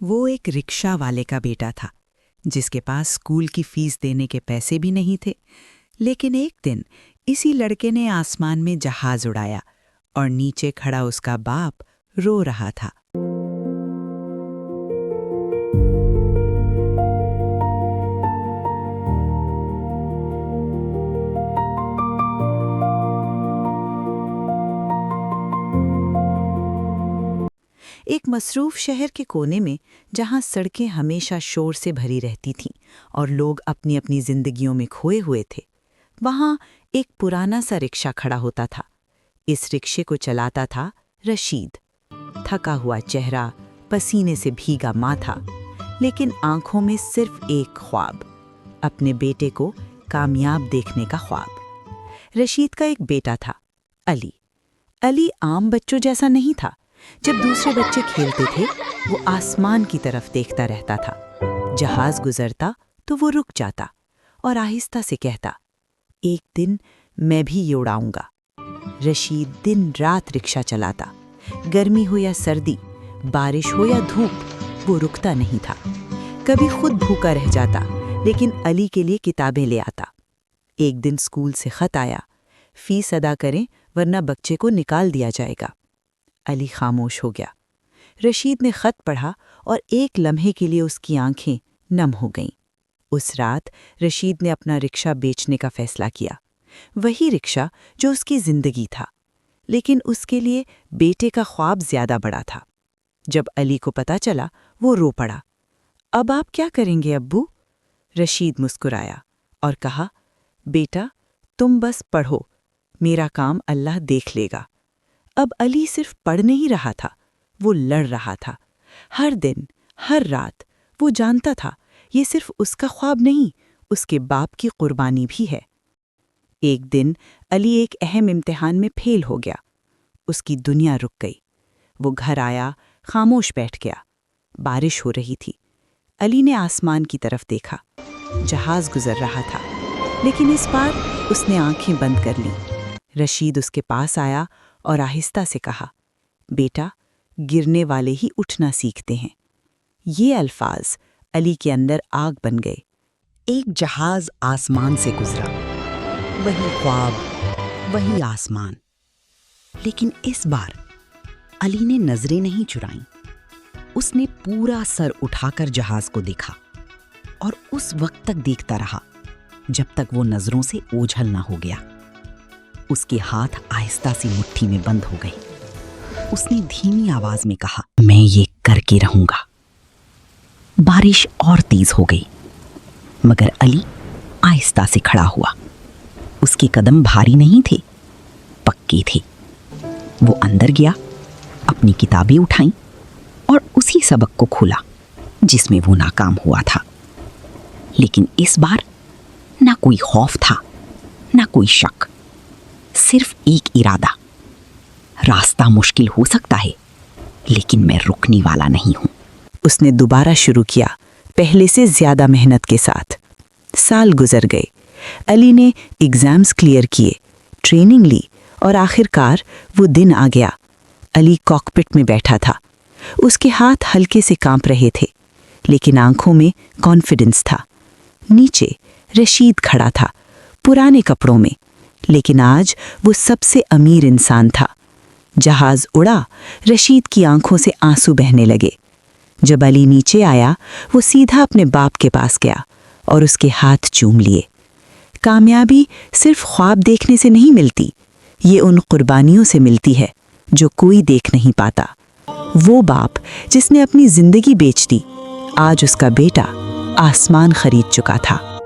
وہ ایک رکشا والے کا بیٹا تھا جس کے پاس اسکول کی فیس دینے کے پیسے بھی نہیں تھے، لیکن ایک دن اسی لڑکے نے آسمان میں جہاز اڑایا اور نیچے کھڑا اس کا باپ رو رہا تھا۔ ایک مصروف شہر کے کونے میں جہاں سڑکیں ہمیشہ شور سے بھری رہتی تھیں اور لوگ اپنی اپنی زندگیوں میں کھوئے ہوئے تھے، وہاں ایک پرانا سا رکشا کھڑا ہوتا تھا۔ اس رکشے کو چلاتا تھا رشید، تھکا ہوا چہرہ، پسینے سے بھیگا ماتھا، لیکن آنکھوں میں صرف ایک خواب، اپنے بیٹے کو کامیاب دیکھنے کا خواب۔ رشید کا ایک بیٹا تھا، علی۔ علی عام بچوں جیسا نہیں تھا۔ جب دوسرے بچے کھیلتے تھے وہ آسمان کی طرف دیکھتا رہتا تھا۔ جہاز گزرتا تو وہ رک جاتا اور آہستہ سے کہتا، ایک دن میں بھی یہ اڑاؤں گا۔ رشید دن رات رکشا چلاتا، گرمی ہو یا سردی، بارش ہو یا دھوپ، وہ رکتا نہیں تھا۔ کبھی خود بھوکا رہ جاتا لیکن علی کے لیے کتابیں لے آتا۔ ایک دن اسکول سے خط آیا، فیس ادا کریں ورنہ بچے کو نکال دیا جائے گا۔ علی خاموش ہو گیا۔ رشید نے خط پڑھا اور ایک لمحے کے لیے اس کی آنکھیں نم ہو گئیں۔ اس رات رشید نے اپنا رکشا بیچنے کا فیصلہ کیا، وہی رکشا جو اس کی زندگی تھا، لیکن اس کے لیے بیٹے کا خواب زیادہ بڑا تھا۔ جب علی کو پتہ چلا وہ رو پڑا۔ اب آپ کیا کریں گے ابو؟ رشید مسکرایا اور کہا، بیٹا تم بس پڑھو، میرا کام اللہ دیکھ لے گا۔ اب علی صرف پڑھ نہیں رہا تھا، وہ لڑ رہا تھا۔ ہر دن، ہر رات وہ جانتا تھا یہ صرف اس کا خواب نہیں، اس کے باپ کی قربانی بھی ہے۔ ایک دن علی ایک اہم امتحان میں فیل ہو گیا۔ اس کی دنیا رک گئی۔ وہ گھر آیا، خاموش بیٹھ گیا۔ بارش ہو رہی تھی۔ علی نے آسمان کی طرف دیکھا، جہاز گزر رہا تھا، لیکن اس بار اس نے آنکھیں بند کر لیں۔ رشید اس کے پاس آیا اور آہستہ سے کہا، بیٹا گرنے والے ہی اٹھنا سیکھتے ہیں۔ یہ الفاظ علی کے اندر آگ بن گئے۔ ایک جہاز آسمان سے گزرا، وہی خواب، وہی آسمان، لیکن اس بار علی نے نظریں نہیں چرائیں۔ اس نے پورا سر اٹھا کر جہاز کو دیکھا اور اس وقت تک دیکھتا رہا جب تک وہ نظروں سے اوجھل نہ ہو گیا۔ اس کے ہاتھ آہستہ سی مٹھی میں بند ہو گئے۔ اس نے دھیمی آواز میں کہا، میں یہ کر کے رہوں گا۔ بارش اور تیز ہو گئی، مگر علی آہستہ سے کھڑا ہوا۔ اس کے قدم بھاری نہیں تھے، پکے تھے۔ وہ اندر گیا، اپنی کتابیں اٹھائیں اور اسی سبق کو کھولا جس میں وہ ناکام ہوا تھا۔ لیکن اس بار نہ کوئی خوف تھا، نہ کوئی شک، صرف ایک ارادہ۔ راستہ مشکل ہو سکتا ہے لیکن میں رکنے والا نہیں ہوں۔ اس نے دوبارہ شروع کیا، پہلے سے زیادہ محنت کے ساتھ۔ سال گزر گئے، علی نے ایگزامز کلیئر کیے، ٹریننگ لی اور آخر کار وہ دن آ گیا۔ علی کاکپٹ میں بیٹھا تھا۔ اس کے ہاتھ ہلکے سے کانپ رہے تھے، لیکن آنکھوں میں کانفیڈنس تھا۔ نیچے رشید کھڑا تھا، پرانے کپڑوں میں، لیکن آج وہ سب سے امیر انسان تھا۔ جہاز اڑا، رشید کی آنکھوں سے آنسو بہنے لگے۔ جب علی نیچے آیا وہ سیدھا اپنے باپ کے پاس گیا اور اس کے ہاتھ چوم لیے۔ کامیابی صرف خواب دیکھنے سے نہیں ملتی، یہ ان قربانیوں سے ملتی ہے جو کوئی دیکھ نہیں پاتا۔ وہ باپ جس نے اپنی زندگی بیچ دی، آج اس کا بیٹا آسمان خرید چکا تھا۔